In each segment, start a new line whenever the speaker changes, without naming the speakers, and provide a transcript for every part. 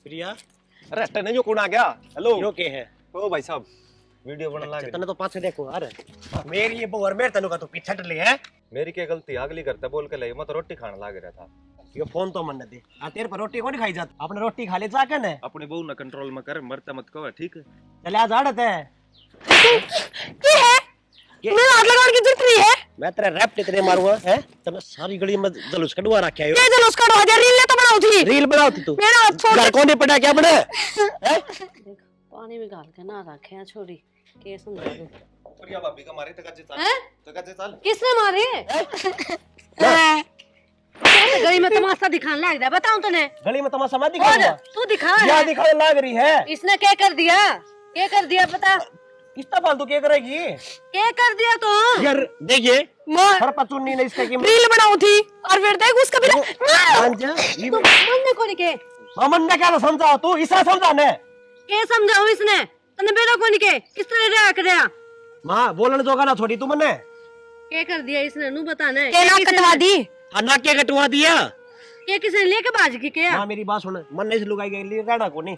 प्रिया
अरे अट्टा जो कौन आ गया? हेलो
यो के है
ओ भाई साहब वीडियो बनने लगे।
तने तो पाछे देखो। अरे मेरी ये बहु और मेरे तनु का तो पीछे ले है।
मेरी क्या गलती? अगली करता बोल के ले, मैं तो रोटी खाने लग रहा था।
ये फोन तो मन दे आ तेरे पर रोटी कौन खाई जात? आपने रोटी खा ले जाके ने
अपनी बहू ना कंट्रोल में कर, मरता मत कहो ठीक है।
चले आ जाड़त है
ये है मैं हाथ लगाने की जरूरत नहीं है।
मैं तेरे रैप तेरे मारूंगा है। तने सारी गली में जलूस कढवा रखा है।
ये जलूस कढवा दिया। रील ने तो बनाऊ थी।
रील बनाओ तू
मेरा हाथ छोड़
घर कोने पड़ा क्या बने हैं?
पानी में गाल के ना रखे हैं छोरी के समझा दो।
प्रिया भाभी का मारे तक चल
हैं?
तक चल।
किसने मारे? गली में तमाशा दिखाने लग रहा है। बताऊं तूने?
गली में तमाशा मत दिखाऊंगा।
तू दिखा
क्या
है।
दिखाने लग रही है?
इसने क्या कर दिया? क्या कर दिया बता?
इतना फालतू क्या करेगी?
क्या कर दिया तू?
यार देखिए
मार
सर पचुन्नी ने इसका की
रील बनाऊ थी और फिर देख उसका भी
अंजा ये
तू मन को के
मामन ने क्या समझाओ तू इसा समझाने
के समझाओ इसने तने बेरा को के किस तरह रहा करया
मां बोलने जोगा ना छोड़ी तू मने
क्या कर दिया इसने नु बताने
के नाक कटवा दी।
अन्ना के कटवा दिया
ये किसने लेके बाज की क्या?
मां मेरी बात सुन मन ने से लुगाई गई लिए रहना को नहीं।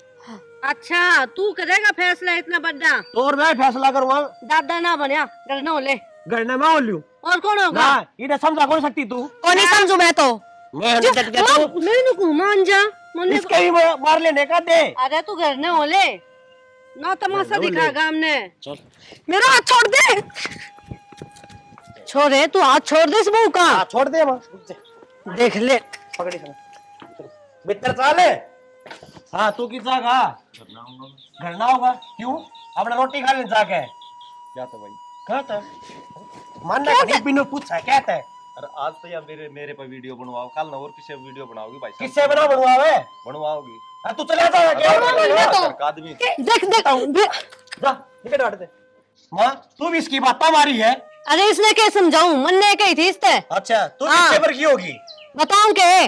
अच्छा तू करेगा फैसला इतना बड़ा?
तो और मैं फैसला करूंगा।
दादा ना बनया डरना हो ले
घर ने मैं बोलूं
और कौन होगा?
ना इधर समझा कौन सकती तू?
कौन नहीं समझू मैं तो
मैं नहीं डट गया तू
मैंने को मान जा मन
इसके ही मार लेने का दे।
अरे तू घर न हो ले ना तमाशा दिखा गाम ने।
चल
मेरा हाथ छोड़ दे।
छोड़े तू हाथ छोड़ दे इस बहू का।
छोड़ दे मां
देख ले
पकड़ी भीतर चाले। हाँ तू की जागा घर ना होगा क्यों? अपना रोटी खा ले जाके
क्या था भाई?
कहता मानना नहीं बिनु पूछा कहता है।
अरे आज तो यार मेरे पे वीडियो बनवाओ, कल ना और किसी वीडियो बनाओगी भाई साहब?
किससे बना बनवावे?
बनवाओगी?
हाँ तू चले जा क्या
आदमी
देख देख
जा निकल हट दे। माँ तू भी इसकी बात मारी है।
अरे इसने क्या समझाऊं? मन ने कही थी इससे।
अच्छा तू
हाँ।
किससे पर की होगी?
बताऊं के?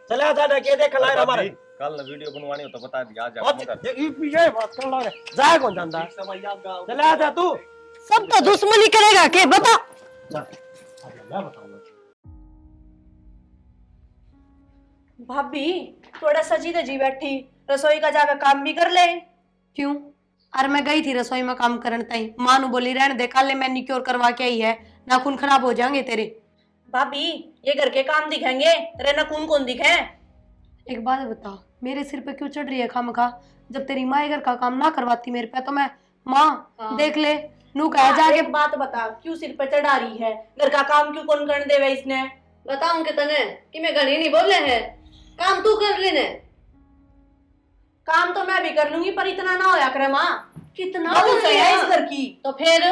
चले जा ना के देख लाए हमारे
कल ना वीडियो बनवानी हो तो बता दिया आज
अच्छा ये पीछे बात कर ला रे जा कौन जानता चले आ जा तू
सब तो दुश्मनी करेगा के बता।
जा मैं बताऊंगा।
भाभी थोड़ा सजी धजी बैठी रसोई का जाकर काम भी कर ले।
क्यों? अरे मैं गई थी रसोई में काम करने ताई मां नु बोली रहने दे कल मैनिक्योर करवा के आई है नाखून खराब हो जाएंगे तेरे।
भाभी ये घर के काम दिखेंगे तेरे नखून कौन दिखे?
एक बात बता मेरे सिर पे क्यों चढ़ रही है खामखा? जब तेरी माँ घर का काम ना करवाती मेरे पे तो मैं माँ देख ले नू कह जाके
एक बात बता क्यों सिर पे चढ़ा रही है? घर का काम क्यों कौन करने देवे इसने?
बताऊं के तने कि मैं घड़ी नहीं बोले है काम तू कर लेने।
काम तो मैं भी कर लूंगी पर इतना ना होया करे माँ।
कितना
बहू सही है इस घर की।
तो फिर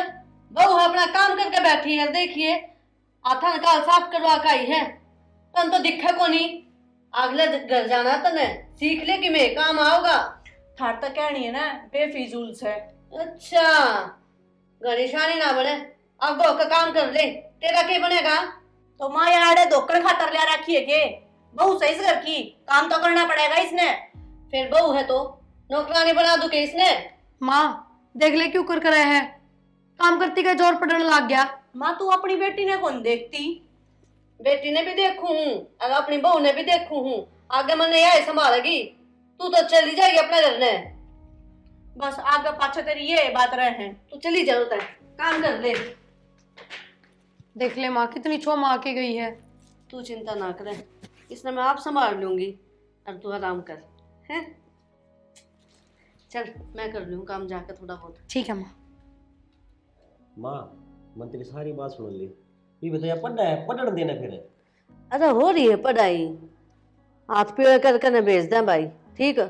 बहू अपना काम करके बैठी है। देखिए आथा निकाल साफ करवा के आई है तन तो दिखे को नहीं। अगले घर जाना तने सीख ले कि मैं काम आओगा।
थार तक कहनी है ना बेफिजूल से।
अच्छा घड़ी शानी ना बने अब बहू का काम कर ले तेरा क्या बनेगा?
तो माँ यार धोकर खातर ले रखी है के? बहू सही इस घर की काम तो करना पड़ेगा इसने।
फिर बहू है तो नौकरानी बना दूं के इसने?
माँ देख ले क्यों कर रहे हैं काम करती का जोर पड़ने लग गया।
माँ तू अपनी बेटी ने कौन देखती?
बेटी ने भी देखू हूँ और अपनी बहू ने भी देखू हूँ। आगे मैंने यही संभालेगी तू तो चली जाएगी अपने घर ने।
बस आगे पाछे तेरी ये बात रहे हैं।
तू चली जाओ तय काम कर ले।
देख ले माँ कितनी छो माँ के गई है।
तू चिंता ना करे इसने मैं आप संभाल लूंगी और तू आराम कर हैं। चल मैं कर लूँ काम जाकर थोड़ा बहुत।
ठीक है माँ।
माँ मन तेरी सारी बात सुन ली ये बताया पढ़ना है पढ़ने देना फिर
अरे हो रही है पढ़ाई हाथ पेड़ करके न भेज दें भाई ठीक है।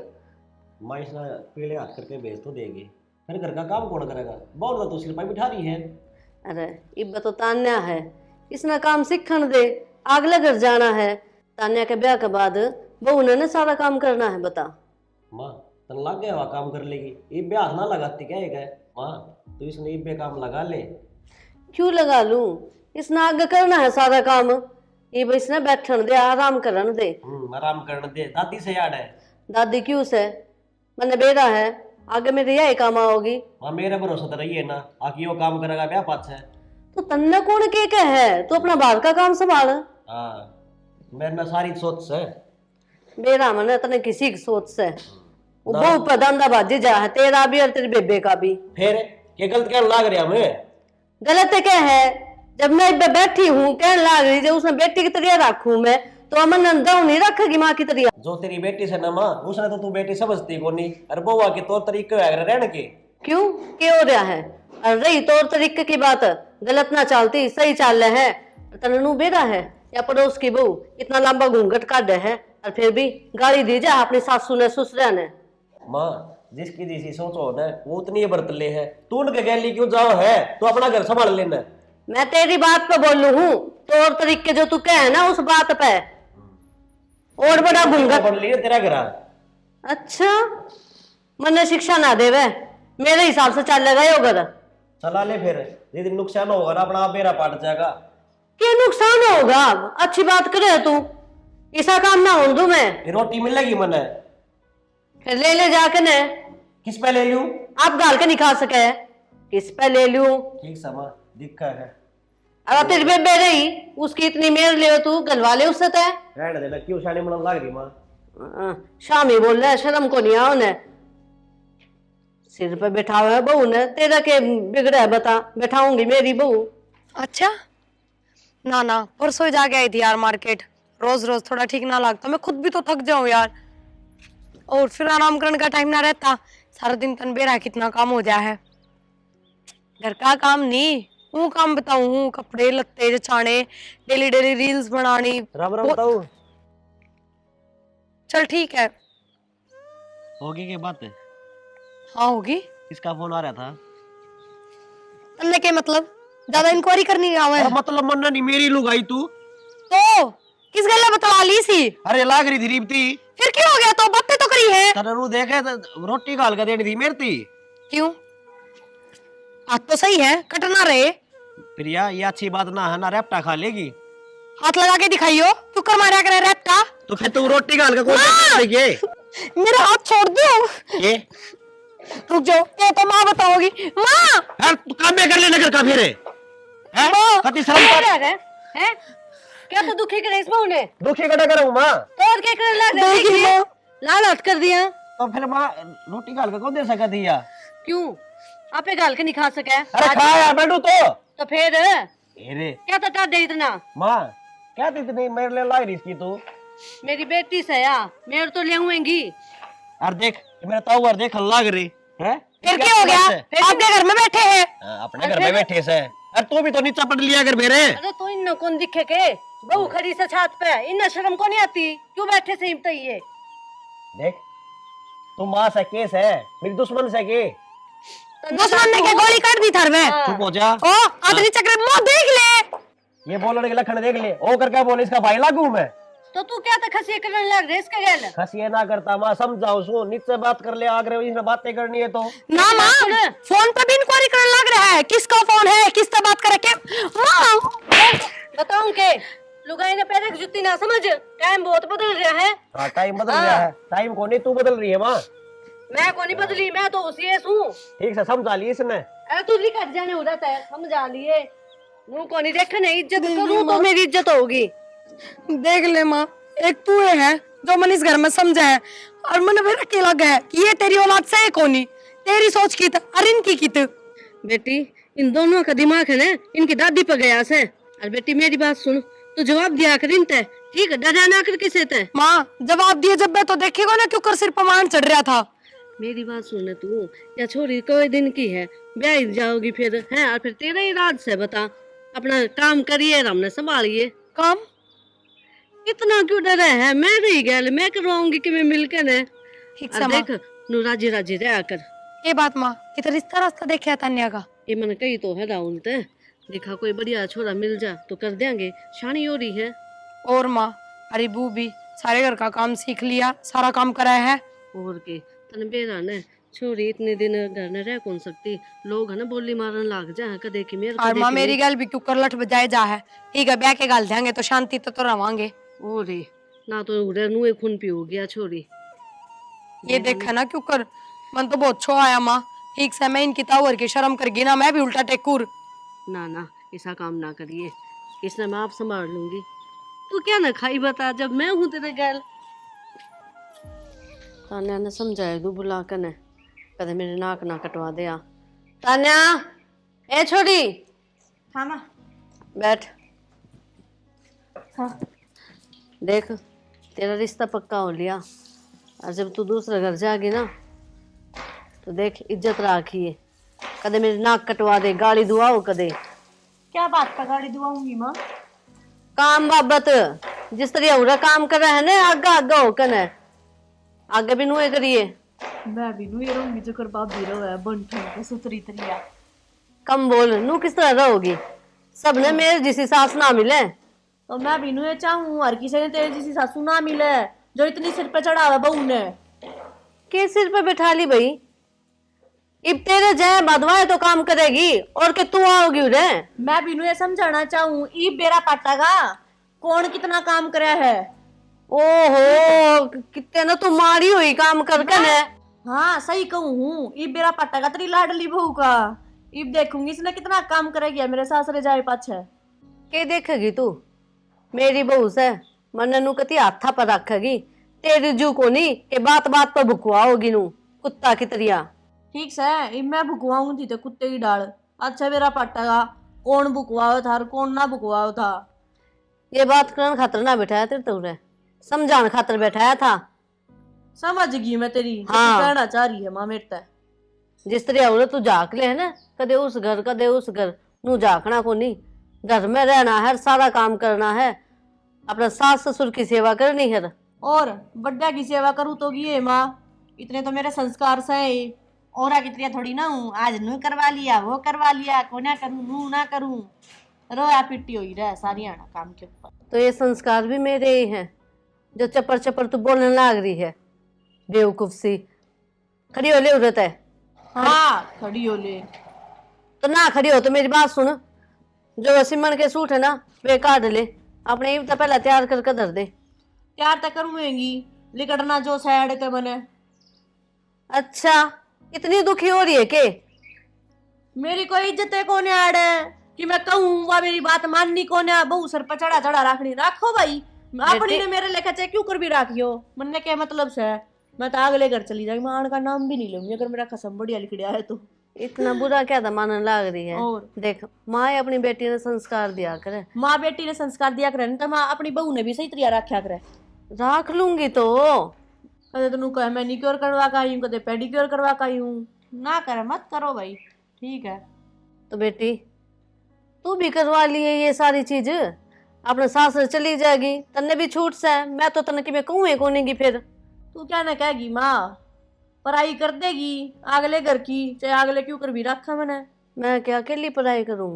माँ इसने पीले हाथ करके भेज तो देगी फिर घर का काम कौन करेगा? बहुत तो सिर पर बिठा रही है।
अरे इब्बा तो तान्या है इसने काम सीखने दे अगले घर जाना है। तान्या के ब्याह के बाद बहू ने सारा काम करना है। बता
माँ तन लग गया हुआ काम कर लेगी ये ब्याह ना लगाती क्या है माँ तो इसने ये काम लगा ले।
क्यों लगा लूं? इसने आगे करना है सारा काम। ये बस इसने बैठन दे आराम करन दे।
आराम करने दे दादी से याद है।
दादी क्यों से मैंने बेरा है आगे मेरे यही काम आओगी।
माँ मेरा भरोसा तो रही है ना आखिर वो काम करेगा ब्याह पास है
तो तन्ने कौन के है तू अपना बाहर का काम संभाल।
हाँ मेरे में सारी सोच से
मेरा मन तने किसी की सोच से वो बहुत प्रधानबाजी जा है, तेरा भी और तेरी बेबे का भी।
फिर ये गलत क्या लाग रहा हमें?
गलत क्या है? जब मैं इधर बैठी हूँ कहने लाग रही जब उसने बेटी की तरह रखूं मैं, तो अमन अंदर नहीं रखेगी माँ की तरह।
जो तेरी बेटी से ना माँ, उसने तो तू बेटी समझती को नहीं। अरे बउआ के तौर तरीके रहने के
क्यों क्या हो रहा है? और रही तौर तरीके की बात, गलत ना चलती सही चाल रहे है। तनू बेरा है या पड़ोस की बहू इतना लंबा घूंघट काट है और फिर भी गाली दी जा अपनी सासू ने ससुरा ने।
माँ जिसकी जैसी सोचो ना वो उतनी बरत ले है। तू उनके गैली क्यों जाओ है? तू अपना घर संभाल लेना।
मैं तेरी बात पे बोलू हूँ, तौर तरीके जो तू कहे ना उस बात पे। और बड़ा घूंघट
बढ़ लिया तेरा घर।
अच्छा मन शिक्षा ना देवे, मेरे हिसाब से चल गए घर।
चला ले फिर, यदि नुकसान होगा ना अपना आप बेरा पाट जाएगा।
क्या नुकसान होगा? अच्छी बात करे तू, ऐसा काम ना हो दू मैं।
ये रोटी मिलेगी मने?
फिर ले ले जाके ने।
किस पे ले लूं?
आप गाल के नहीं खा सके, किस पे ले लूं?
ठीक समा दिक्कत है।
अब तेरी बेबे रही उसकी इतनी मेर ले तू गलवा ले उससे तय।
रहने देना, क्यों शानी मन लग रही माँ?
शामी बोल रहा है, शर्म को नहीं आओ ने। सिर पे बैठा हुआ है बहू ने, तेरा के बिगड़ा है बता? बैठाऊंगी मेरी बहू।
अच्छा ना परसों ही जाके आई थी यार मार्केट। रोज रोज थोड़ा ठीक ना लगता, मैं खुद भी तो थक जाऊं यार। और फिर आराम करने का टाइम ना रहता, सारा दिन तन बेरा कितना काम हो जाए है। घर का काम नहीं वो काम बताऊं हूँ, कपड़े लत्ते जचाने, डेली डेली रील्स बनानी।
राम राम बताऊं?
चल ठीक है।
होगी की बात है?
हाँ होगी।
किसका फोन आ रहा था?
तन्ने के मतलब ज्यादा इंक्वायरी करनी आवे है?
मतलब मन्ना नहीं मेरी लुगाई तू
तो किस गल्ला बतला ली सी?
अरे लाग रही थी रीबती।
फिर क्या हो गया? तो बातें तो करी है।
तनु देखे तो रोटी गाल कर देनी थी मेरी थी।
क्यों? बात तो सही है, कटना रहे।
प्रिया ये अच्छी बात ना है ना, रेपटा खा लेगी।
हाथ लगा के दिखाइयो, तू कर मारा करे रैप्टा।
तो फिर तू रोटी गाल का कौन ये?
मेरा हाथ छोड़ दो।
ये
रुक जाओ, ये तो माँ बताओगी। माँ
यार तू काम में कर लेना कर का फिर है? कति शर्म
क्या
कर।
रह गए हैं? क्या तो दुखी करे इस बहू ने?
दुखी कटा करूं माँ?
तो और क्या करे लग रही है? लालच कर दिया।
तो फिर माँ रोटी गाल का कौन दे सका दिया?
क्यों आपे गाल के नहीं खा सके?
अरे खा यार बैठू
तो फिर
अरे
क्या तो टाट दे इतना?
माँ क्या थी इतनी मेरे लिए लाई इसकी तू?
मेरी बेटी से या मेरे तो ले आऊंगी।
और देख मेरा ताऊ और देख लाग रही है।
फिर क्या हो गया? आपके घर में बैठे हैं।
अपने घर में बैठे से। अरे तू भी तो नीचा पड़ लिया कर मेरे।
अरे तो इन कौन दिखे के बहू खड़ी से छात पे, इन शर्म को नहीं आती? क्यों बैठे से हिमत ही है?
देख तू माँ से केस है, मेरी दुश्मन से के?
दुश्मन ने क्या गोली काट दी थार में?
चुप हो जा।
ओ आदमी चक्र मुंह देख ले।
ये बोलने के लक्षण देख ले। ओ करके बोले इसका भाई लागू मैं।
तो तू क्या तो खसी करने लग रहे इसके गल?
खसिए ना करता माँ, समझाओ सो नीचे बात कर ले। आगे इसमें बातें करनी है तो
ना माँ, फोन पे भी इंक्वायरी करने लग रहा है। किसका फोन है, किससे बात करे के? माँ
बताऊं के लुगाई ने पैर की जुत्ती ना समझ, टाइम बहुत बदल रहा है।
हाँ टाइम बदल रहा है। टाइम को नहीं तू बदल रही है माँ।
मैं को नहीं बदली, मैं तो उसी हूँ।
ठीक से समझा ली इसने।
अरे तू लिखट जाने उड़ा है, समझा लिए। मुंह को नहीं देखने, इज्जत करूँ तो मेरी इज्जत होगी।
देख ले माँ, एक तू है जो मन इस घर में समझा है, और मन मेरा अकेला गया कि ये तेरी औलाद से है कोनी, तेरी सोच की और इनकी की।
बेटी इन दोनों का दिमाग है ना इनकी दादी पर गया से। और बेटी मेरी बात सुन, तू जवाब दिया कर इन ते, ठीक है? डरा ना कर किसे ते।
माँ जवाब दिए जब मैं तो देखेगा ना क्यों कर सिर पर मान चढ़ रहा था।
मेरी बात सुन तू, या छोरी कोई दिन की है, ब्याह जाओगी फिर है, और फिर तेरा ही राज से बता। अपना काम करिए, हमने संभालिए
काम।
इतना क्यों डरा है? मैं रही गया, मैं करवाऊंगी कि मैं मिलकर ने।
ठीक
और
से
देख नु राजी राजी रह कर।
ये बात माँ कितना रिश्ता रास्ता देखे तन्या का।
ये मन कही तो है राहुल ते, देखा कोई बढ़िया छोरा मिल जा तो कर देंगे, शानी हो रही है।
और माँ अरे बू भी सारे घर का काम सीख लिया, सारा काम कराया है।
और के तन बेरा ने छोरी इतने दिन घर में रह कौन सकती? लोग है ना बोली मारन लाग जा कदे की मेरे
और माँ मेरी गल भी क्यों कर लठ बजाए जा है। ठीक है ब्याह के गाल देंगे तो शांति तो रवांगे।
और ना तो उड़े नुए खून पी हो गया छोरी।
ये देखा ना क्यों कर मन तो बहुत छो आया माँ। ठीक से मैं इनकी तावर की शर्म करगी ना, मैं भी उल्टा टेकुर।
ना ना ऐसा काम ना करिए, इसने मैं आप संभाल लूंगी। तू क्या ना खाई बता, जब मैं हूँ तेरे गैल। तान्या ने समझाया दू बुला कर ने कदे मेरे नाक ना कटवा दे आ। तान्या ए छोड़ी
हाँ माँ।
बैठ।
हाँ।
देख तेरा रिश्ता पक्का हो लिया और जब तू दूसरे घर जाएगी ना तो देख इज्जत राखी है। कदे मेरी नाक कटवा दे, गाली दुआओ कदे।
क्या बात का गाड़ी दुआऊंगी माँ?
काम बाबत जिस तरह उरा काम कर रहा है ना आगा आगा होकर ने आगे भी नुए करिए।
मैं भी नू ये रहूंगी जो कर बाप भी रहो है बन ठन के सुतरी तरिया।
कम बोल, नू किस तरह रहोगी? सबने मेरे जैसी सास ना मिले।
तो मैं भी नू ये चाहूँ हर किसी ने तेरे जैसी सासू ना मिले जो इतनी सिर पे चढ़ा हुआ बहू ने।
के सिर पे बैठा ली भाई? इब तेरे जय बदवाए तो काम करेगी और के तू आओगी उरे।
मैं भी नू ये समझाना चाहूँ ई बेरा पाटागा कौन कितना काम करे है।
ओहो कितने ना तू मारी हुई काम करके ने।
हाँ सही कहूँ हूँ ई बेरा पाटागा तेरी लाडली बहू का। इब देखूंगी इसने कितना काम करेगी मेरे सासरे जाए पाछे।
के देखेगी तू? मेरी बहू से मन नू कती हाथा पर रखेगी। तेरी जू को नहीं के बात बात पर भुकवा होगी नू कुत्ता की तरिया।
ठीक से इब मैं भुकवाऊँ थी तो कुत्ते की डाल। अच्छा मेरा पाटागा कौन भुकवाओ था और कौन ना भुकवाओ था।
ये बात करने खातर ना बैठाया तेरे तो रे, समझाने खातर बैठाया था।
समझ गई मैं तेरी
हाँ।
कहना चाह रही है माँ मेरे ते।
जिस तरह औरत तू झाक ले है ना कदे उस घर कदे उस घर नू झाकना को नहीं। घर में रहना है, सारा काम करना है, अपना सास ससुर की सेवा करनी है।
और बड्डा की सेवा करूँ तो ये माँ इतने तो मेरे संस्कार से है। और कितनी थोड़ी ना हूँ आज नू करवा लिया वो करवा लिया को ना करूँ नू ना करूँ रोया पिट्टी हुई रहा सारी आना काम के ऊपर।
तो ये संस्कार भी मेरे ही हैं जो चपर चपर तू बोलने लग रही है बेवकूफ सी। खड़ी हो ले उरत है।
हाँ खड़ी हो ले।
तो ना खड़ी हो तो मेरी बात सुन, जो सिमन के सूट है ना वे काट ले, अपने तो पहले तैयार करके धर दे।
प्यार तक करूँगी लिकड़ना जो साइड के बने।
अच्छा इतनी दुखी हो रही है के?
मेरी कोई इज्जत है कौन आड़ है कि मैं कहूँ वह मेरी बात माननी कौन है। बहु सर पर चढ़ा चढ़ा रखनी राखो भाई अपनी ने मेरे लेखा चाहे क्यों कर भी राखियो मन ने क्या मतलब से। मैं तो अगले घर चली जाऊंगी मैं आण का नाम भी नहीं लूंगी अगर मेरा कसम बढ़िया लिखड़िया है तो।
इतना बुरा क्या था मानने लग रही है?
और
देख माँ अपनी बेटी ने संस्कार दिया करे।
माँ बेटी ने संस्कार दिया करे तो माँ अपनी बहू ने भी सही तरिया रखा करे।
राख लूंगी तो
कदे तेनू कहे मैनिक्योर करवा का आई हूँ कदे पेडिक्योर करवा का आई हूँ ना करे मत करो भाई ठीक है।
तो बेटी तू भी करवा लिए ये सारी चीज अपने सासरे चली जाएगी तन्ने भी छूट से। मैं तो तन्ने की मैं कहूँ कौनेगी फिर।
तू क्या ना कहेगी माँ पढ़ाई कर देगी अगले घर की चाहे अगले क्यों कर भी रखा मैंने।
मैं क्या अकेली पढ़ाई करूँ?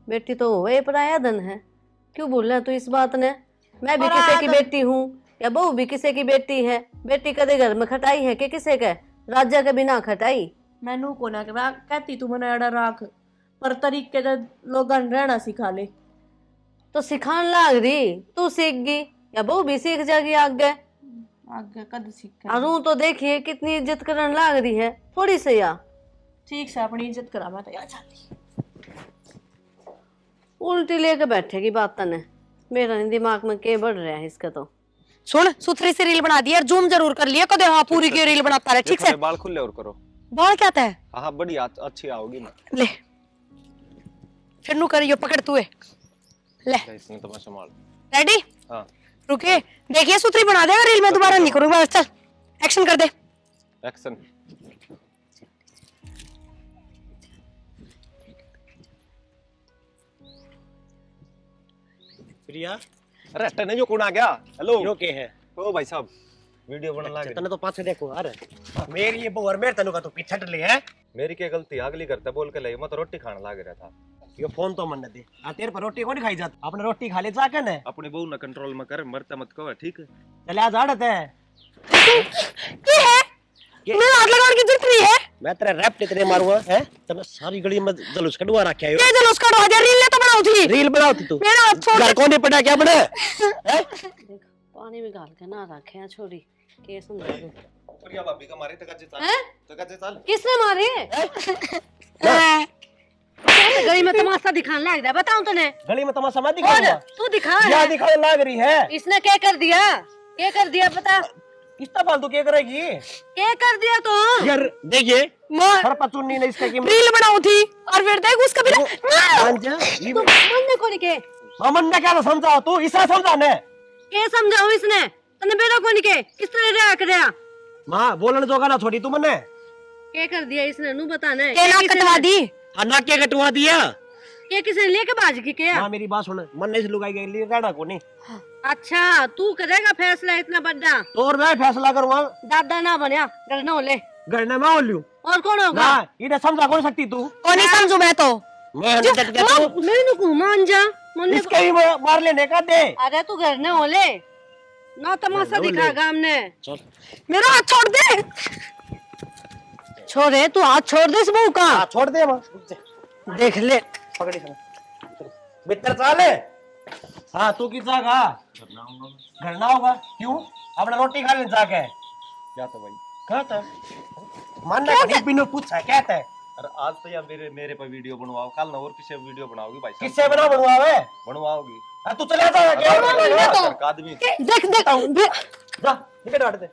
बेटी तो वही पराया धन है। क्यों बोल रहा तू इस बात ने? मैं भी किसी की बेटी हूँ या बहू भी किसी की बेटी है। बेटी कदे घर में खटाई है कि किसे के राजा के बिना खटाई।
मैनू को ना कहती तू मैंने अड़ा राख पर तरीके से लोग रहना सिखा ले।
तो सिखान लाग रही तू सीख गई या बहू भी सीख जाएगी आगे।
आगे कद सीख
अरू तो देखिए कितनी इज्जत करने लाग रही है थोड़ी सी या।
ठीक से अपनी इज्जत करा मैं तो यार चाहती
उल्टी लेके बैठेगी बात ने। मेरा नहीं दिमाग में के बढ़ रहा है इसका। तो
सुन सुथरी सी रील बना दी यार, जूम जरूर कर लिया कदे। हाँ पूरी की रील बनाता रहे ठीक से।
बाल खुले और करो।
बाल क्या था?
हाँ बढ़िया अच्छी आओगी ना।
ले फिर नु करियो पकड़ तू ले
इसमें तो मैं संभाल।
रेडी?
हाँ
रुके देखिए सुथरी बना देगा रील में दोबारा नहीं करूंगा। चल एक्शन कर दे।
एक्शन।
प्रिया
अरे अट्टा जो कौन आ गया? हेलो
यो के है
ओ भाई साहब वीडियो बनने लगे।
तने तो पाछे देखो। अरे मेरी ये बहू और मेरे तनु का तो पीछे ले है।
मेरी क्या गलती अगली करता बोल के ले मैं तो रोटी खाने लग रहा था।
ये फोन तो मन दे आ तेरे पर रोटी कौन खाई जाती? अपने रोटी खा ले जाके ने
अपने बहू ना कंट्रोल में कर मरता मत कहो ठीक है।
चले आज आड़त है
ये है मेरा हाथ लगाने की जरूरत नहीं है।
मैं तेरे रैप तेरे मारूंगा है तने सारी गली में जलूस कढवा रखा है।
ये जलूस कढवा दिया रील ने तो बनाऊ थी।
रील बनाओ तू
मेरा हाथ छोड़
घर कोने पड़ा क्या बने हैं?
देख पानी में गाल के ना रखे हैं छोरी के समझा दो।
प्रिया भाभी का मारे तक चल
किसने मारे? गली में तमाशा दिखाने लग रहा है बताऊं तूने?
गली में तमाशा मत दिखाऊंगा।
तू दिखा
क्या दिखाने लग रही है?
इसने क्या कर दिया? क्या कर दिया बता?
इतना फालतू क्या करेगी?
क्या कर दिया तो?
यार देखिए
माँ
सर पचुन्नी ने इसका की
रील बनाऊ थी और फिर देख उसका भी
तुम मन को के
मामन ने क्या समझाओ तू इसे समझाने
के समझाओ इसने तने बेरा को के किस तरह रहा करया
मां बोलने जोगा ना छोड़ी तू मने
क्या कर दिया इसने नु बताना है
के ना कटवा दी
ना क्या कटवा दिया
ये किसने लेके बाज की क्या?
मां मेरी बात सुन मन ने इस लुगाई के लिए रहना को नहीं।
अच्छा तू करेगा फैसला इतना बड़ा?
तो और मैं फैसला करूंगा।
दादा ना बनया करना हो ले
घर ने मैं बोलूं
और कौन होगा?
ना इधर समझा कौन सकती तू?
कौन नहीं समझू मैं तो
मैं नहीं डट गया तू
मैं को मान जा मन
इसके ही मार लेने का दे।
अरे तू घर न हो ले ना तमाशा दिखाएगा हमने।
मेरा हाथ छोड़ दे।
छोड़े तू हाथ छोड़ दे इस बहू का।
छोड़ दे मां
देख ले
पकड़ी भीतर चाले। हाँ तू की जागा घर ना होगा क्यों? अपना रोटी खा ले जाके।
क्या था भाई?
कहता मानना नहीं बिनु पूछा कहता है।
अरे आज तो यार मेरे पे वीडियो बनवाओ, कल ना और किसे वीडियो बनाओगी भाई?
किससे बना बनवावे?
बनवाओगी?
तू चला जा
आदमी
देख
जा निकल हट दे।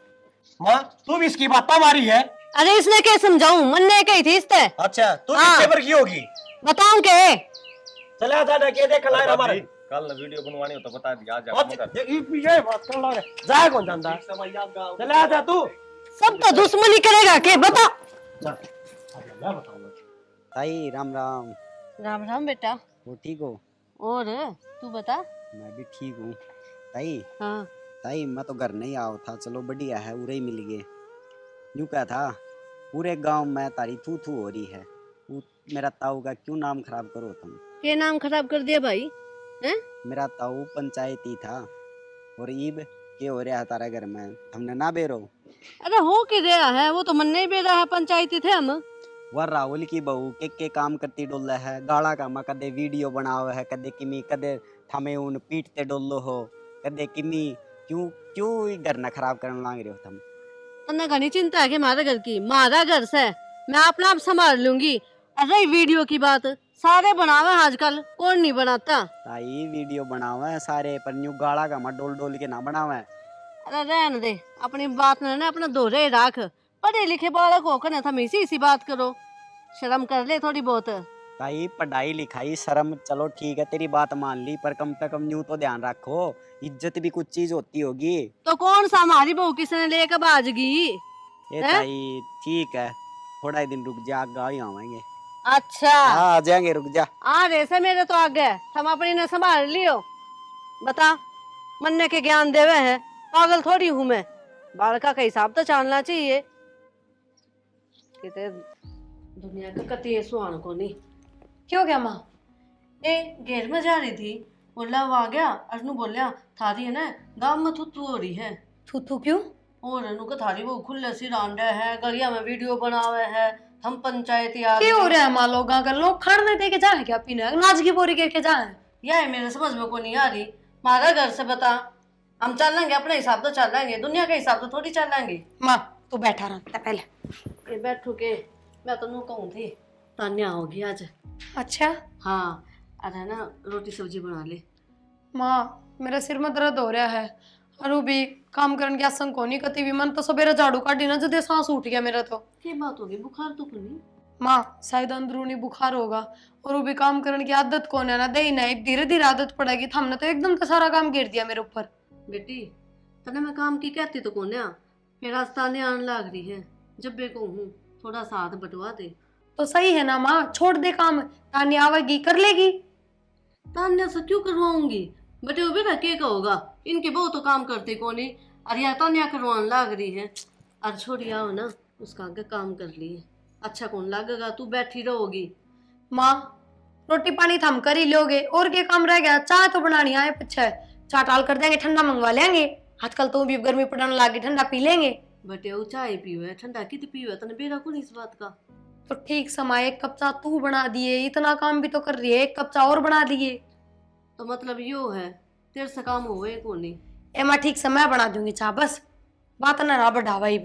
माँ तू भी इसकी बात मारी है।
अरे इसने क्या समझाऊं मन ने कही थी इससे।
अच्छा तू
हाँ।
किससे पर की होगी?
बताऊं के
चला जा ना के देख लाए हमारे
कल ना वीडियो बनवानी हो तो बता दिया आज
अच्छा ये पीछे बात कर ला रे जा कौन जानता चला जा तू
सब तो दुश्मनी करेगा के बता।
जा मैं बताऊंगा।
ताई राम राम।
राम राम बेटा।
वो ठीक हो?
और तू बता।
मैं भी ठीक हूँ ताई।
हाँ
ताई मैं तो घर नहीं आओ था, चलो बढ़िया है उरे ही मिल गए। यूँ क्या था पूरे गांव में तारी थू थू हो रही है। वो मेरा ताऊ का क्यों नाम खराब करो तुम?
के नाम खराब कर दिया भाई? हैं?
मेरा ताऊ पंचायती था और ईब के हो रहा है तारा घर में हमने ना बेरो।
अरे हो के गया है वो तो मन नहीं बेरा है पंचायती थे हम।
वह राहुल की बहू के काम करती डोल है गाड़ा का मैं कदे वीडियो बनाओ है कदे किमी कदे थमे उन पीटते डोलो हो कदे किमी क्यों क्यों घर ना खराब करने लाग रहे हो तुम?
तन्ने घनी चिंता है कि हमारे घर की हमारा घर से मैं अपना आप संभाल लूंगी। अरे वीडियो की बात सारे बनावे आजकल कौन नहीं बनाता।
ताई वीडियो बनावे सारे पर न्यू गाड़ा का मैं डोल डोल के ना बनावे।
अरे रहने दे अपनी बात ना अपना दोहरे राख। पढ़े लिखे बालक होकर ना तुम इसी बात करो शर्म कर ले थोड़ी बहुत।
ताई पढ़ाई लिखाई शर्म चलो ठीक है तेरी बात मान ली पर कम से कम न्यू तो ध्यान रखो इज्जत भी कुछ चीज होती होगी।
तो कौन सा हमारी बहू किसने लेकर बाजगी?
ये ताई ठीक है थोड़ा ही दिन रुक जा गाड़ी आवेंगे।
अच्छा
आ जाएंगे रुक जा।
आ जैसे मेरे तो आगे हम अपनी ने संभाल लियो। बता मन्ने के ज्ञान देवे हैं पागल थोड़ी हूँ मैं। बालका का हिसाब तो जानना चाहिए। किते दुनिया का कति सुहान को नहीं।
क्यों क्या माँ?
ए घेर में जा रही थी बोला वो आ गया अनु बोलिया थारी है ना गांव में थुथु हो रही है।
थू क्यों?
और अनु का थारी वो खुले सी रांडे है गलिया में वीडियो बनावे है हम पंचायती आ
क्या हो रहा है माँ लोग अगर लोग खाने दे के जाए क्या पीने नाच की बोरी करके जाए?
यह मेरे समझ में को नहीं आ रही। हमारा घर से बता हम चलेंगे अपने हिसाब तो चलेंगे दुनिया के हिसाब तो थोड़ी चलेंगे।
माँ तू बैठा रहा पहले।
ये बैठू के मैं तो नू कहूँ थी तान्या होगी आज।
अच्छा
हाँ अरे ना रोटी सब्जी बना ले।
माँ मेरा सिर में दर्द हो रहा है और वो भी काम करने की आसन को नहीं कती भी मन तो सवेरे झाड़ू काटी ना जदे सांस उठ गया मेरा तो।
क्या बात होगी बुखार तो नहीं?
माँ शायद अंदरूनी बुखार होगा और वो भी काम करने की आदत कौन है ना दे ना धीरे धीरे आदत पड़ेगी। हमने तो एकदम तो सारा काम गिर दिया मेरे ऊपर।
बेटी तने मैं काम की कहती तो कौन है फिर आज ताने आने लग रही है जब बे को हूँ थोड़ा साथ बटवा दे।
तो सही है ना माँ छोड़ दे काम तानी आवेगी कर लेगी।
तान्या से क्यों करवाऊंगी बेटे वो बेटा क्या कहोगा इनके बहु तो काम करते कौन है। अरे यार तान्या करवाने लग रही है। अरे छोड़ी आओ ना उसका आगे काम कर लिए अच्छा कौन लगेगा तू बैठी रहोगी।
माँ रोटी पानी थम कर ही लोगे और क्या काम रह गया? चाय तो बनानी आए पीछे चाय टाल कर देंगे ठंडा मंगवा लेंगे। आजकल तो भी गर्मी पड़ने लगी ठंडा पी लेंगे।
बटे वो चाय पीवे ठंडा कित पीवे तने बेरा कौन इस बात का।
तो ठीक समय एक कप चाय तू बना दिए इतना काम भी तो कर रही है एक कप चाय और बना दिए।
तो मतलब यो है तेरे से काम हुए को नहीं।
ए मैं ठीक समय बना दूंगी चाय बस बात ना बढ़ावा ही।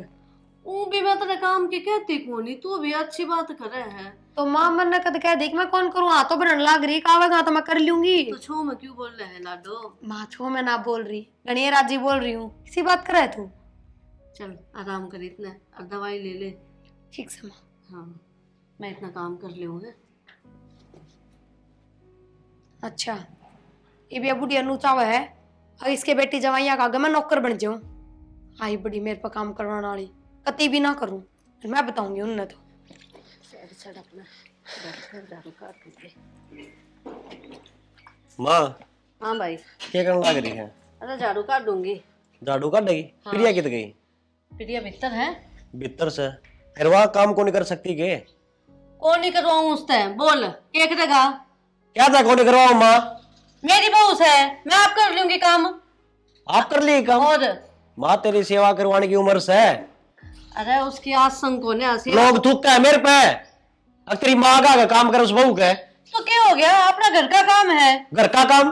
वो भी मैं तेरे काम की कहती को नहीं तू भी अच्छी बात कर रहे है।
तो माँ मन ने कद कह देख मैं कौन करूँ हाथों बनने लग रही कावेगा तो मैं कर लूंगी।
तो छो में क्यों बोल रहे है लाडो?
माँ छो मैं ना बोल रही गणिया राजी बोल रही हूँ इसी बात कर रहे तू।
चल आराम कर इतना और दवाई ले ले।
ठीक से माँ।
हाँ मैं इतना काम कर लूँगा।
अच्छा ये भी अब बुढ़िया नूचावा है और इसके बेटी जवाइया का मैं नौकर बन जाऊं। आई बड़ी मेरे पर काम करवाने वाली कति भी ना करूं मैं बताऊंगी उन्हें तो।
चढ़ अपना झाड़ू काट दे।
माँ
हाँ भाई
क्या करने लग रही है?
अरे झाड़ू काट दूंगी।
झाड़ू काट देगी?
हाँ।
प्रिया कित गई?
प्रिया भीतर है।
भीतर से फिर वह काम को नहीं कर सकती के?
कौन नहीं करवाऊँ उससे बोल क्या करेगा?
क्या था कौन करवाओ माँ?
मेरी बहू है मैं आप कर लूंगी काम।
आप कर लिए काम?
और
माँ तेरी सेवा करवाने की उम्र से है।
अरे उसकी आसंग को ने
लोग थूकता है मेरे पे। अब तेरी माँ का काम कर उस बहू का।
तो क्या हो गया अपना घर का काम है।
घर का काम?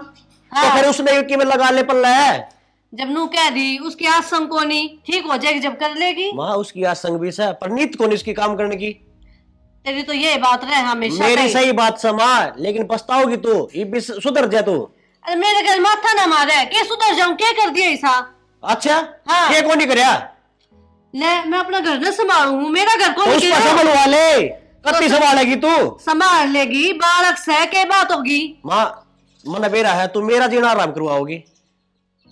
हाँ।
तो फिर उसने की में लगा ले पल्ला है।
जब नू कह दी उसकी आसंग को नहीं ठीक हो जाएगी जब कर लेगी।
माँ उसकी आज संग भी से पर नीत को नहीं इसकी काम करने की।
तेरी तो ये बात रहे हमेशा
मेरी
कही।
सही बात समा लेकिन पछताओगी तू ये भी सुधर जा तू।
अरे मेरे घर माथा ना मारे के सुधर जाऊं क्या कर दिया ऐसा।
अच्छा
हाँ।
ये कौन नहीं करया?
ले मैं अपना घर न संभालू मेरा घर
तो
कौन
उसको संभालवा ले कत्ती संभालेगी तू?
संभाल लेगी बालक से के बात होगी।
माँ मन बेरा है तू मेरा जीना आराम करवाओगी?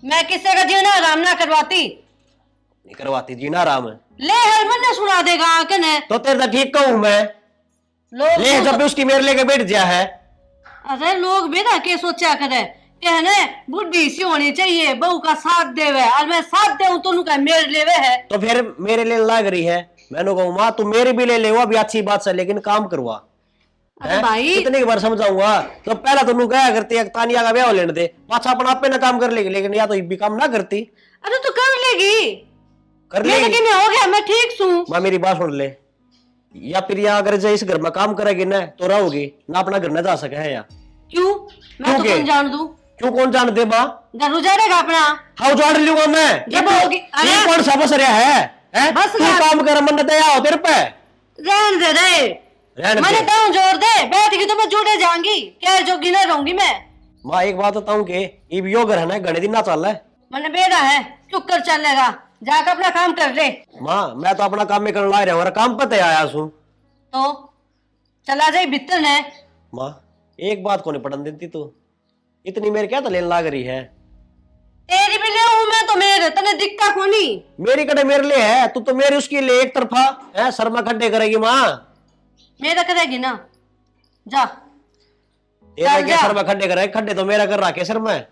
मैं किसी का जीना आराम ना करवाती।
नहीं करवाती जीना आराम है।
ले हर मन सुना देगा कने
तो तेरे तो ठीक कहूँ मैं।
लोग
ले जब भी उसकी मेरे लेके बैठ जा है।
अरे लोग भी ना के सोचा करे कहने बुद्धि सी होनी चाहिए बहू का साथ देवे और मैं साथ दे तो का मेरे लेवे है।
तो फिर मेरे लिए लाग रही है। मैंने कहूँ माँ तू मेरे भी ले वो भी अच्छी बात से लेकिन काम करवा।
अरे भाई
कितनी बार समझाऊंगा तो पहला तो नू क्या करती है तानिया का ब्याह लेने दे पाछा अपना आपे ना काम कर लेगी लेकिन या तो ये भी काम ना करती।
अरे तू कर लेगी
कर
मेरे
लेगी।
लेकिन हो गया मैं ठीक हूँ।
माँ मेरी बात सुन ले या फिर यहाँ अगर इस घर में काम करेगी ना तो रहोगी ना अपना घर न जा सके है या
क्यों मैं तो
क्यों
कौन जान दूं।
क्यों कौन जान दे माँ?
घर उजाड़ेगा अपना।
हाँ उजाड़ लूंगा मैं।
जब होगी अरे
ये कौन सा बस रहा है?
बस
तू
यार।
काम कर मन दया हो तेरे पे।
रहन दे रे
रहने
मैंने
दे।
दांव जोड़ दे बैठ गई तो मैं जुड़े जाऊंगी क्या जोगी न रहूंगी मैं।
माँ एक बात बताऊं कि ये भी यो घर है ना घने दिन ना चल रहा है।
मैंने बेड़ा है चुप कर चलेगा जाकर अपना काम कर ले।
माँ मैं तो अपना काम में करने ला रहा हूँ काम पता आया हूँ।
तो चला जाए भीतर ने।
माँ एक बात को नहीं पढ़न देती तू इतनी मेरे क्या तो लेने लाग रही है?
तेरी भी ले हूं मैं तो मेरे तने दिखता को नहीं।
मेरी कड़े मेरे लिए है तू तो मेरी उसके लिए एक तरफा है शर्मा खड्डे करेगी माँ।
मेरा करेगी ना जा
तेरा
चल
क्या
जा।
शर्मा खड्डे करे खड्डे तो मेरा कर रहा है शर्मा है।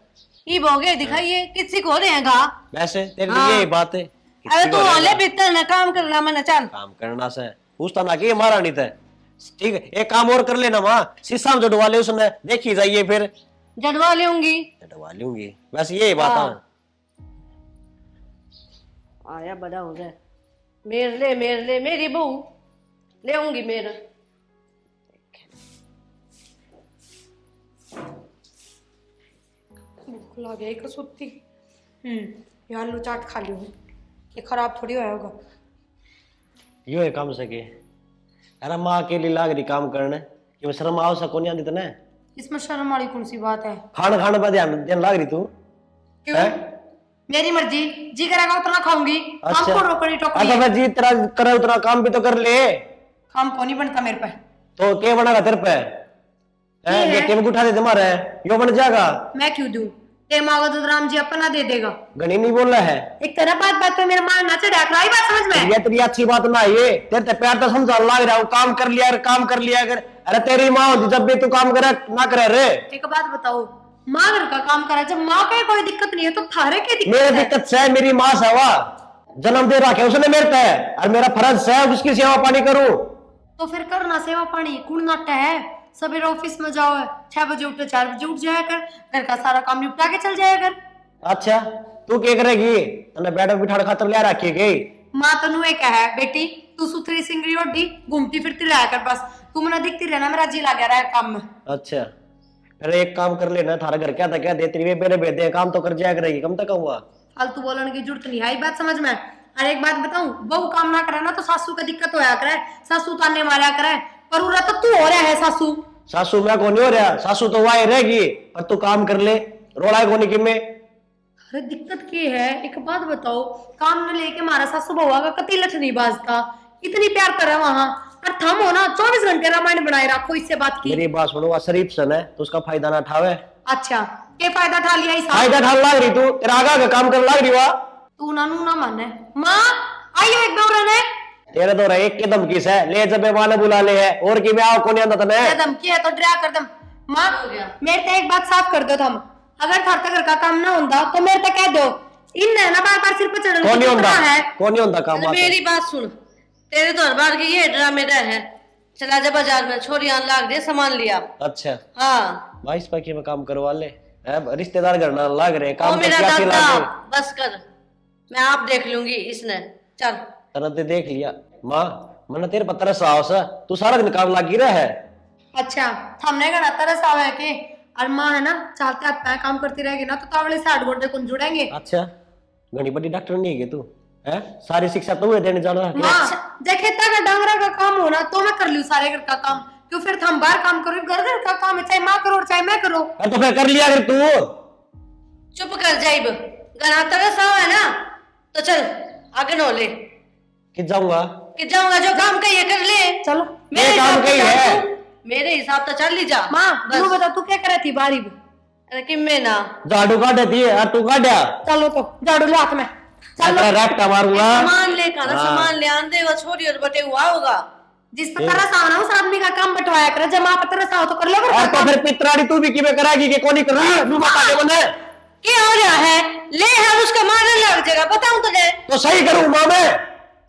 ई भोगे दिखाइए किसी को रहेगा।
वैसे तेरी
हाँ।
यही बात है।
अरे तू होले भीतर ने काम करना मैंने चल।
काम करना से पूछता ना कि हमारा नहीं था। ठीक है एक काम और कर लेना माँ शीशा में जड़वा ले उसने देखी जाइए फिर
जड़वा लूंगी
जड़वा लूंगी बस यही बात है।
आया बड़ा हो गया मेरे ले मेरी बहू ले आऊंगी मेरे।
बिल्कुल आ गया एक सुत्ती। ये आलू चाट खा लियो ये खराब थोड़ी होया होगा।
यो है काम सके अरे माँ अकेली लाग रही काम करने कि मैं शर्म आओ सको नहीं आती तने।
इसमें शर्म वाली कौन सी बात है?
खाना खाने पर ध्यान ध्यान लाग रही तू
क्यों?
है?
मेरी मर्जी जी करेगा उतना खाऊंगी। काम को रोकड़ी टोकरी
अच्छा
है।
फिर जी तेरा करे उतना काम भी तो कर ले।
काम को नहीं बनता मेरे पे।
तो क्या बनेगा तेरे पे?
ये है।
ये टेम उठा दे तुम्हारे यो बन जाएगा।
मैं क्यों दूं? ते मांगो तो राम जी अपना दे देगा।
गणी नहीं बोल रहा है
एक तरह बात पे मेरा मान ना चढ़ा कर आई बात समझ में।
ये तेरी अच्छी बात ना ये तेरे ते प्यार तो समझा लाग रहा हूँ काम कर लिया कर। अरे तेरी माँ होती जब भी तू काम करे ना करे रे।
एक बात बताओ माँ घर का काम करा जब माँ का कोई दिक्कत नहीं है तो थारे की दिक्कत
मेरे
है?
दिक्कत से मेरी माँ सेवा जन्म दे रखे उसने मेरे पे और मेरा फर्ज है उसकी सेवा पानी करूं।
तो फिर करना सेवा पानी कुण नाटा है। सवेरे ऑफिस में जाओ 6 बजे उठो 4 बजे उठ जाया कर घर का सारा काम निपटा के चल जाया कर।
अच्छा तू क्या करेगी तने बैठक बिठाड़ खातर ले रखी गई।
माँ तनु एक है बेटी तू सुथरी सिंगरी ओढ़ी घूमती फिरती रहा कर बस तू मना दिखती रहना मेरा जी लगा रहा है काम में।
अच्छा अरे एक काम कर लेना थारा घर क्या था क्या दे तेरी मेरे बेदे काम तो कर जाया करेगी कम तक हुआ
फालतू बोलने की जरूरत नहीं आई बात समझ में। अरे एक बात बताऊं बहू काम ना करे ना तो सासू का दिक्कत होया करे सासू ताने मारा करे पर उरा तो तू हो रहा है सासू।
सासू मैं को नहीं हो रहा सासू तो वहां रहेगी पर तू काम कर ले रोड़ा को नहीं कि मैं।
अरे दिक्कत क्या है, एक बात बताओ, काम में लेके हमारा सासू बउआ का कति लठ नहीं बाजता, इतनी प्यार करे वहां, और थम हो ना 24 घंटे रामायण बनाए रखो, इससे बात की।
मेरी बात सुनो, शरीफ सन है तो उसका फायदा ना उठावे।
अच्छा, क्या फायदा उठा लिया इस
फायदा ठान लाग रही तू, तेरा आगा का काम कर लाग रही हुआ।
तू नानू ना माने। माँ आइयो एक दौड़ ने।
तेरे तो एक कदम किस है, ले जब माने बुला ले है, और की मैं आओ कौन आंदा तने।
कदम की है तो डरा कर दम। माँ मेरे ते एक बात साफ कर दो तुम, अगर थार घर का काम ना होता तो मेरे ते कह दो, इन ना बार बार सिर पर चढ़ने
कौन नहीं होता
है।
कौन नहीं होता काम।
मेरी बात सुन, तेरे तो हर बार की ये ड्रामे है। चला जा बाजार में, छोरी आन लाग दे, सामान लिया।
अच्छा
हाँ
भाई इस पैके में काम करवा ले, रिश्तेदार घर ना लाग रहे
ओ
काम
मेरा
क्या
दादा,
लागे।
बस कर, मैं आप देख लूंगी इसने। चल
तरह देख लिया माँ, मैंने तेरे पत्थर साहस तू सारा दिन काम लागी रहा है।
अच्छा हमने कहना तरस आवे के, और माँ है ना चलते हाथ पैर काम करती रहेगी ना तो तावड़े से 8 गोटे कुन जुड़ेंगे।
अच्छा घनी बड़ी डॉक्टर नहीं है तू है, सारी शिक्षा तुम्हें देने जाना है।
माँ जे खेता का डांगरा का काम हो ना तो मैं कर लूं सारे घर का काम, क्यों फिर हम बाहर काम करो, घर का काम है चाहे माँ करो चाहे मैं करो।
तो फिर कर लिया अगर तू।
चुप कर जाइब, गना तरस है ना तो चल आगे नो ले
कि जाऊंगा
कि जाऊंगा, जो काम कहिए कर ले।
चलो
ये काम
हिसाब
कही
से
है।
चल तू, मेरे हिसाब से चल ली जा।
माँ
बस।
तू बता तू क्या करे थी बारी में।
अरे कि मैं ना
झाड़ू काट देती है और तू काटा।
चलो तो झाड़ू ले हाथ में, चलो
रैप्टा मारूंगा।
सामान लेकर
हाँ।
सामान ले आंदे वो छोरी और बटे हुआ होगा।
जिस पर तरस आओ ना उस आदमी का काम बंटवाया करे, जब माँ पर तरस आओ तो कर लो घर
और
का
तो
काम।
फिर पितराड़ी तू भी किਵੇਂ कराएगी कि कौन कर रहा है तू बता दे मुझे।
क्या हो रहा है, ले है उसका मारने लग जाएगा, बताऊं तुझे।
तो सही करूं मां मैं,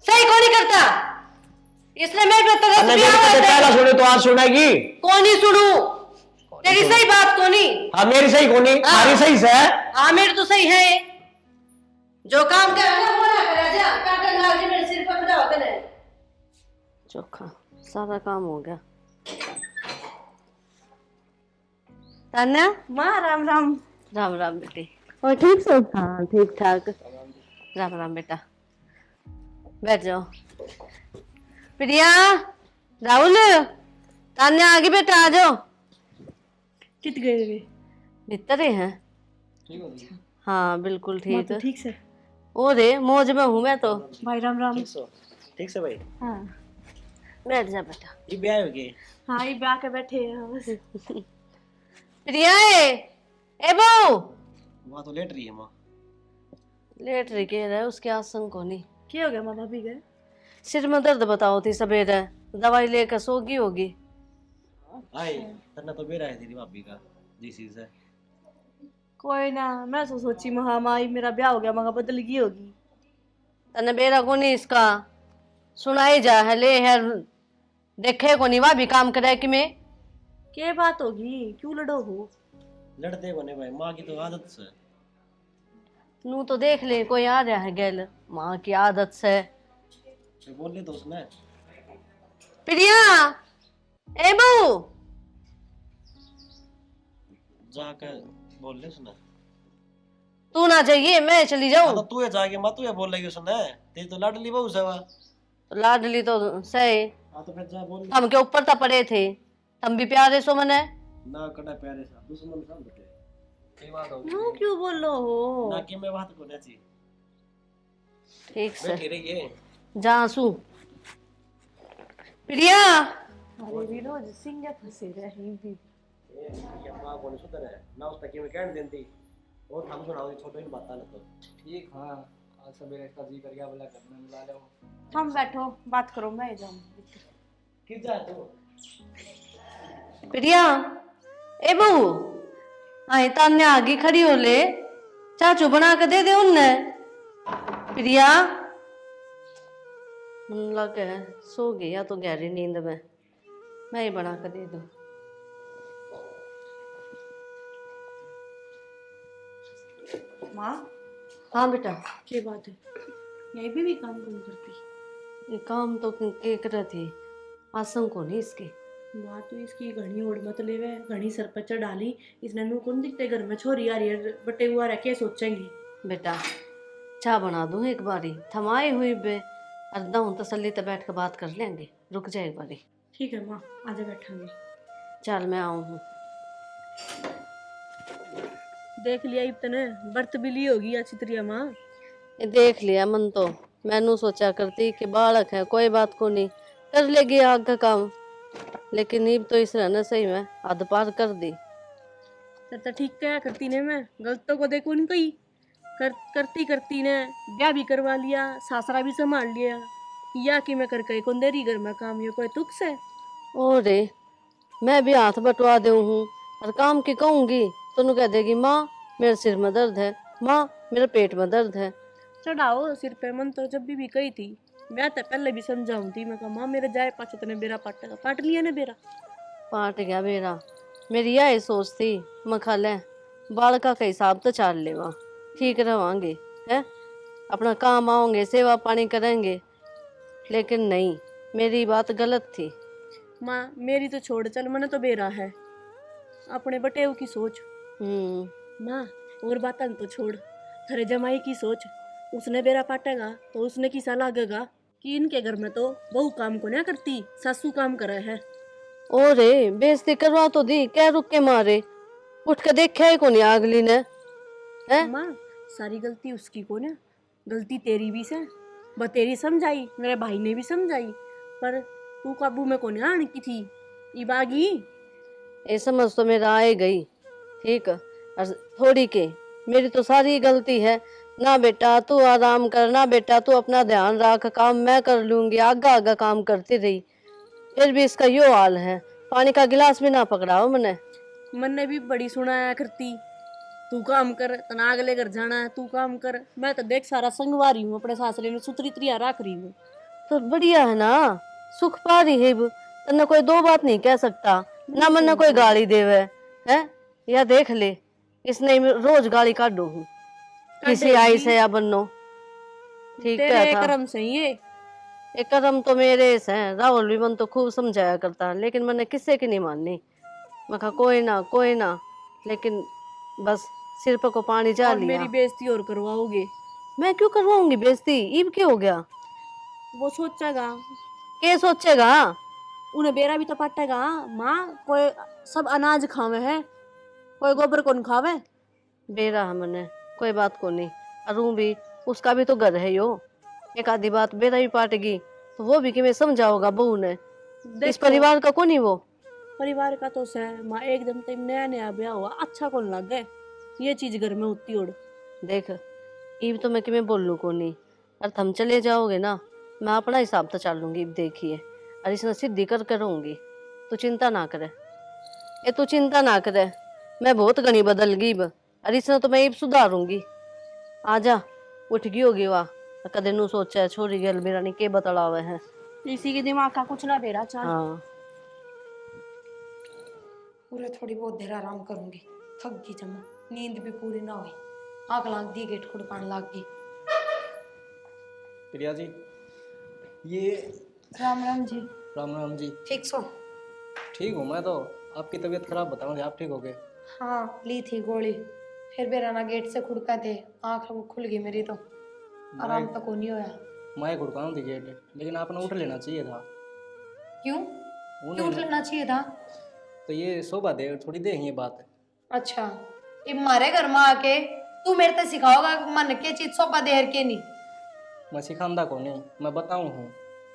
सही कौन नहीं करता, इसलिए मैं भी तरस
अन्य
भी
मेरी कते पहला सुने तो आज सुनेगी।
कौन नहीं सुनू, तेरी सही बात कौन नहीं।
हाँ मेरी सही कोनी,
हाँ।
सारी सही से है।
हाँ मेरी तो सही है, जो काम कर रहा है वो ना करा जा, काटन लाग जी मेरे सिर पर खड़ा होकर है। चोखा सारा काम हो गया। तान्या
माँ राम राम।
राम राम बेटी, और ठीक से? हाँ ठीक ठाक। राम राम बेटा, बैठ जाओ। प्रिया, राहुल, तान्या आगे बेटा आ जाओ।
कित गए वे?
भीतर ही हैं? हाँ बिल्कुल
माँ
ठीक।
तो ठीक से?
ओ रे मौज में हूँ मैं तो।
भाई राम राम।
ठीक से भाई,
हाँ
बैठ जा बेटा।
ये ब्याह हो गई।
हाँ ये ब्याह के बैठे हैं बस।
प्रिया ए बहू,
वहां तो लेट रही है माँ।
लेट रही कह रहा है, उसके आसन को नहीं।
क्या हो गया माँ, भाभी गए?
सिर में दर्द बताओ थी सवेरे, दवाई लेकर सोगी होगी।
आई तन्ना तो बेरा है तेरी भाभी का जी से।
कोई ना, मैं तो सोची महा माई मेरा ब्याह हो गया, मगर बदल गई होगी।
तने बेरा को नहीं इसका सुनाई जा है, ले है देखे को नहीं, वह भी काम करे कि मैं।
क्या बात होगी, क्यों लड़ो हो?
लड़ते बने भाई, माँ की तो आदत से।
नू तो देख ले कोई आ रहा है गैल, माँ की आदत से।
बोल ले तो उसने।
प्रिया ए बहू,
जाकर बोल ले उसने।
तू ना चाहिए मैं चली जाऊं।
तो तू है जाके माँ, तू है बोल रही उसने, तेरी तो लाडली बहू से वा।
तो लाडली तो सही,
हाँ तो फिर जा बोल।
हम के ऊपर तो पड़े थे, हम भी प्यारे सो मने
ना कड़ा प्यारे सा दुश्मन सब बटे। की बात हो
नो क्यों बोलो हो?
ना कि मैं बात को नहीं
ठीक से
बैठी रही है।
जा सू। प्रिया
अरे भी रोज सिंह फंसे रही भी।
ये माँ को नहीं सुधर है ना, उस तक में कहने देती और हम सुनाओ छोटे इन बात ना तो
ठीक। हाँ आज सवेरे इसका जी कर गया, बोला घर में मिला लो।
हम बैठो बात करो, मैं जाऊँ।
किस जा तू।
प्रिया ए बहू, आई तान्या आगे खड़ी हो ले, चाचू बना के दे दे उनने। प्रिया लग है सो गई या तो गहरी नींद में, मैं ही बना के दे दूं।
माँ
हाँ बेटा,
क्या बात है, यही भी काम कौन करती?
ये काम तो के कर थी, आसन को नहीं इसके।
माँ तो इसकी घनी ओढ़ मत लेवे, घनी सर पर चढ़ डाली, इसने नू कौन दिखते घर में, छोरी आ रही है बटे हुआ रह, क्या सोचेंगी?
बेटा चाय बना दूं एक बारी, थमाई हुई बे अर्दा हूं, तसल्ली तो बैठ कर बात कर लेंगे, रुक जाए एक बारी।
ठीक है माँ, आजा बैठांगे।
चल मैं आऊं हूँ।
देख लिया इतने बर्त भी ली होगी अच्छी तरह माँ।
ये देख लिया मन तो मैनू सोचा करती कि बालक है कोई बात को नहीं कर लेगी आग का काम, लेकिन ईब तो इस रहना सही में हद पार कर दी।
तो ठीक क्या करती ने, मैं गलतों को देखो नहीं कही करती करती ने ब्याह भी करवा लिया, सासरा भी संभाल लिया, या कि मैं करके कौन देरी घर में काम, ये कोई तुक से।
ओ रे मैं भी हाथ बटवा दे हूँ और काम की कहूंगी तो नु कह देगी माँ मेरे सिर में दर्द है, माँ मेरे पेट में दर्द है।
चढ़ाओ सिर पे मन तो जब भी कही थी, मैं तो पहले भी समझाऊं थी, मैं कहा माँ मेरे जाए पाछे तने बेरा पाटेगा, पाट लिया ने बेरा।
पाट गया बेरा। मेरी यही सोच थी मैं खा ले बालका का हिसाब तो चाल लेवा, ठीक रवांगे है, अपना काम आओगे सेवा पानी करेंगे, लेकिन नहीं मेरी बात गलत थी।
माँ मेरी तो छोड़ चल, मैंने तो बेरा है अपने बटेव की सोच। माँ और बातन तो छोड़, थारे जमाई की सोच, उसने बेरा पाटेगा तो उसने किसा लागेगा कि इनके घर में तो बहू काम को ना करती, सासू काम करे है।
ओ रे बेइज्जती करवा तो दी, क्या रुक के मारे, उठ के देखा ही कोनी अगली ने है।
माँ सारी गलती उसकी को ना, गलती तेरी भी से, तेरी समझाई, मेरे भाई ने भी समझाई, पर तू काबू में कोने आने की थी इबागी।
ये समझ तो मेरा आए गई, ठीक और थोड़ी के मेरी तो सारी गलती है ना। बेटा तू आराम कर, ना बेटा तू अपना ध्यान रख, काम मैं कर लूंगी, आगा आगा काम करती रही, फिर भी इसका यो हाल है, पानी का गिलास भी ना पकड़ाओ मैंने
भी बड़ी सुनाया करती, तू काम कर, तना अगले घर जाना है, तू काम कर, मैं तो देख सारा संगवारी हूँ, अपने सासरे में सुतरी त्रिया रख रही हूँ।
तो बढ़िया है ना, सुख पा रही है, तन्ने कोई दो बात नहीं कह सकता ना, मन कोई गाली देवे है। या देख ले इसने रोज गाली काटू हूँ किसी आई से या बन्नो, ठीक
तेरे
था।
कर्म से ये
एक कर्म तो मेरे से हैं, राहुल भी मन तो खूब समझाया करता, लेकिन मैंने किसी की नहीं माननी, मैं कहा कोई ना, लेकिन बस सिर पर को पानी जा
और
लिया।
मेरी बेइज्जती और करवाओगे।
मैं क्यों करवाऊंगी बेइज्जती, ईब क्या हो गया,
वो सोचेगा,
क्या सोचेगा,
उन्हें बेरा भी तो पटेगा। माँ कोई सब अनाज खावे है, कोई गोबर कौन खावे।
बेरा है मैंने कोई बात को नहीं, अरू भी उसका भी तो घर है यो, एक आधी बात बेरा भी पाटेगी तो वो भी कि मैं समझाओगा बहू ने, इस परिवार का कौन ही वो
परिवार का तो से माँ, एकदम तो नया नया ब्याह हुआ, अच्छा कौन लग गए ये चीज घर में होती ओढ़।
देख ईब तो मैं कि मैं बोल लूँ को नहीं, और तुम चले जाओगे ना मैं अपना हिसाब तो चाल लूंगी, देखिए और इसने सिद्धि कर करूंगी, तू चिंता ना करे, ये तू चिंता ना करे, मैं बहुत घनी बदल गई और इसने तो मैं ईब सुधारूंगी। आजा उठ गई होगी वाह, कदे नू सोचा छोरी गल मेरा नहीं के बतलावे है,
इसी के दिमाग का कुछ ना बेरा चाल।
हाँ
पूरे थोड़ी बहुत देर आराम करूंगी, थक गई जमा, नींद भी पूरी ना हुई, आग लाग दी, गेट खुड़कान लाग गई।
प्रिया जी ये
राम राम जी।
राम राम जी।
ठीक सो?
ठीक हूँ मैं तो, आपकी तबीयत खराब बताऊंगी, आप ठीक हो गए?
हाँ ली थी गोली, फिर भी राना गेट से खुड़का थे, आँख खुल गई मेरी तो, आराम तो को नहीं होया।
मैं खुड़काऊँ थी गेट, लेकिन आपने उठ लेना चाहिए था।
क्यों क्यों उठ लेना चाहिए था?
तो ये शोभा दे थोड़ी दे ये बात है।
अच्छा ये मारे घर में आके तू मेरे से सिखाओगा मन के चीज सोपा देर के नहीं?
मैं सिखांदा को नहीं, मैं बताऊँ हूँ।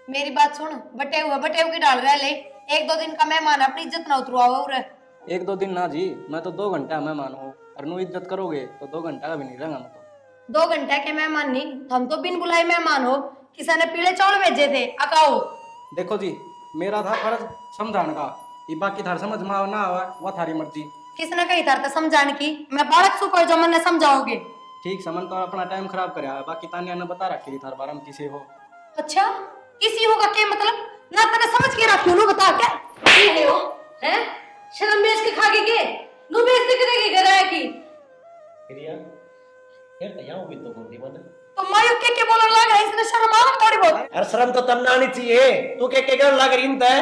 मेरी बात सुन, बटे हुए की डाल रहा ले, एक दो दिन का मेहमान अपनी इज्जत ना उतरवाओ उरे।
एक दो दिन ना जी, मैं तो 2 घंटा मेहमान हूँ, और नू इज्जत करोगे तो 2 घंटा का भी नहीं रहेगा मैं तो।
2 घंटे के मेहमान नहीं, हम तो बिन बुलाए मेहमान हो, किसी ने पीले चावल भेजे थे अकाओ।
देखो जी मेरा था फर्ज समझाने का, ये बाकी थार समझ में ना आवा वह थारी मर्जी।
किसने कही था समझाने की? मैं बालक सुपर जो मन समझाओगे।
ठीक समन तो अपना टाइम खराब कराया, बाकी तानिया ने बता रखी थार बारे में किसी हो।
अच्छा किसी होगा क्या मतलब? ना तने समझ के रखी नु बता क्या की हो हैं? शर्म बेच के खा के नु बेइज्जती करेगी गराया की।
प्रिया यार तैयार भी तो बोलती मन
तो मायू के बोलने लगा, इसने शर्म आ थोड़ी बहुत।
अरे शर्म तो तब ना आनी चाहिए, तू के कर लग रही है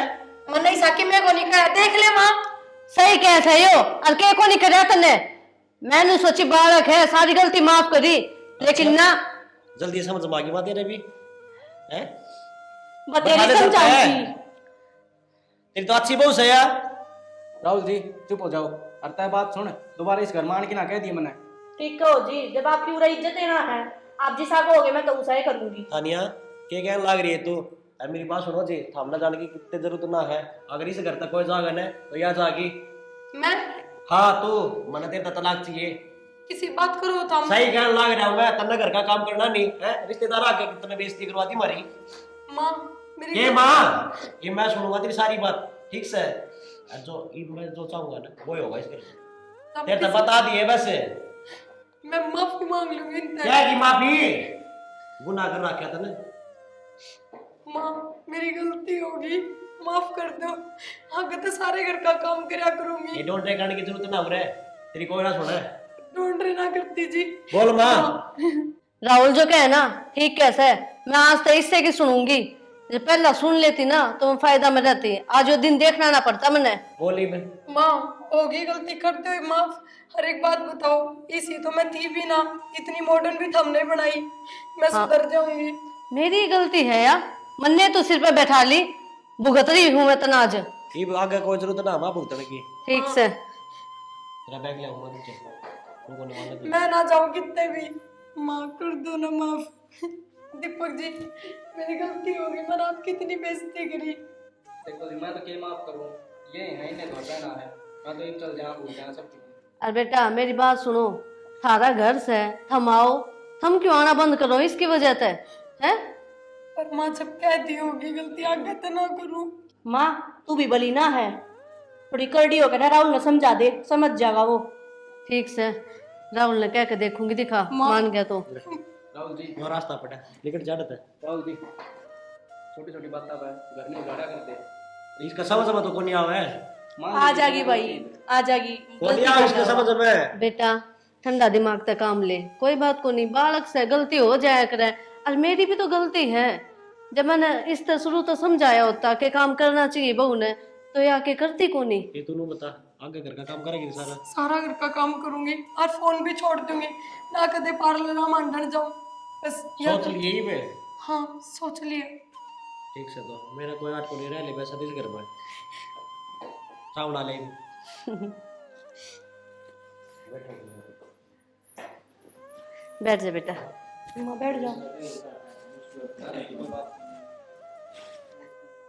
मन नहीं साकी में को नहीं कहा, देख ले मां
सही कह सही हो, और के को नहीं करया तने, मैंने सोची बालक है सारी गलती माफ करी, लेकिन ना
जल्दी समझ में आ गई बात तेरे भी हैं?
बतेरी समझाऊंगी।
तेरी तो अच्छी बहुत है यार।
राहुल जी चुप हो जाओ, और तय बात सुन, दोबारा इस घर मान के ना कह दी मैंने।
ठीक हो जी, जब आपकी पूरा इज्जत देना है, आप जिसा कहोगे मैं तो उसा ही करूंगी।
तानिया क्या कहने लग रही है तू? अब मेरी बात सुनो जी, थामना जाने की कितनी जरूरत ना है। अगर इस घर तक कोई जागन है तो यहाँ जागी।
मैं
हाँ तू, मैंने तेरा तलाक चाहिए।
किसी बात करो तो
सही कहने लग रहा हूँ मैं, तन्ने घर का काम करना नहीं है। रिश्तेदार आके कितने बेइज्जती करवा दी हमारी।
माँ मेरी
ये माँ, ये मैं सुनूंगा तेरी सारी बात, ठीक से? जो मैं जो चाहूंगा ना वो ही होगा इस घर में। तेरे तो बता दिए वैसे।
मैं माफी मांग लूंगी इनसे।
क्या की माफी? गुनाह कर रखा था ना।
माँ मेरी गलती होगी, माफ कर दो। आगे तो सारे घर का काम करा करूंगी।
ये डोंट करने की जरूरत ना हो रहा है, तेरी कोई ना सुने।
ढूंढ रही ना करती जी।
बोल माँ।
राहुल जो कहे ना ठीक कैसे है, मैं आज तो इससे की सुनूंगी। जब पहला सुन लेती ना तो मैं फायदा में रहती, आज वो दिन देखना ना पड़ता मैंने।
बोली मैं।
माँ होगी गलती, करते हुए माफ। हर एक बात बताओ, इसी तो मैं थी भी ना, इतनी मॉडर्न भी तो हमने बनाई। मैं सुधर जाऊंगी।
मेरी गलती है यार, मन्ने तो सिर पे बैठा ली, भुगत रही हूँ मैं तनाज।
ये आगे कोई जरूरत ना माँ भुगतने की।
ठीक से
तेरा बैग ले आऊंगा नीचे, तुमको नहीं मानना तो।
मैं ना जाऊँ कितने भी, माँ कर दो ना माफ। दीपक जी मेरी गलती होगी, मैंने आपकी इतनी बेइज्जती करी।
देखो जी, मैं तो क्या माफ करूँ, ये है इन्हें घर रहना है, मैं तो एक चल जहाँ भूल जाना सब कुछ।
अरे बेटा मेरी बात सुनो, थारा घर से थम आओ, थम क्यों आना बंद करो इसकी वजह से है?
पर माँ जब कहती होगी गलती आगे तो ना करूँ।
माँ तू भी बली ना है, थोड़ी करड़ी होकर ना राहुल ने समझा दे, समझ जाएगा वो।
ठीक से राहुल ने कह के देखूंगी, दिखा मान गया तो।
राहुल जी,
वो रास्ता पड़ा लेकिन जाना था।
राहुल जी, छोटी छोटी बात है, घर में उजाड़ा करते।
इसका समझ में तो कोई नहीं आवा है।
आ जाएगी भाई, आ जाएगी।
कोई नहीं आवा इसका समझ में।
बेटा ठंडा दिमाग से काम ले, कोई बात को नहीं, बालक से गलती हो जाया करे। और मेरी भी तो गलती है, जब मैंने इस तरह शुरू तो समझाया होता कि काम करना चाहिए बहू ने, तो ये आके करती को नहीं।
ये तू बता, आगे घर का काम करेगी सारा?
सारा घर का काम करूंगी और फोन भी छोड़ दूंगी, ना कदे पार्लर ना मंडन जाऊं बस।
सोच लिए ही पे।
हाँ सोच लिया।
ठीक से तो मेरा कोई आट को नहीं रह ले वैसा इस घर में चावल डाले।
बैठ जा बेटा।
माँ बैठ जाओ।
अरे कोई बात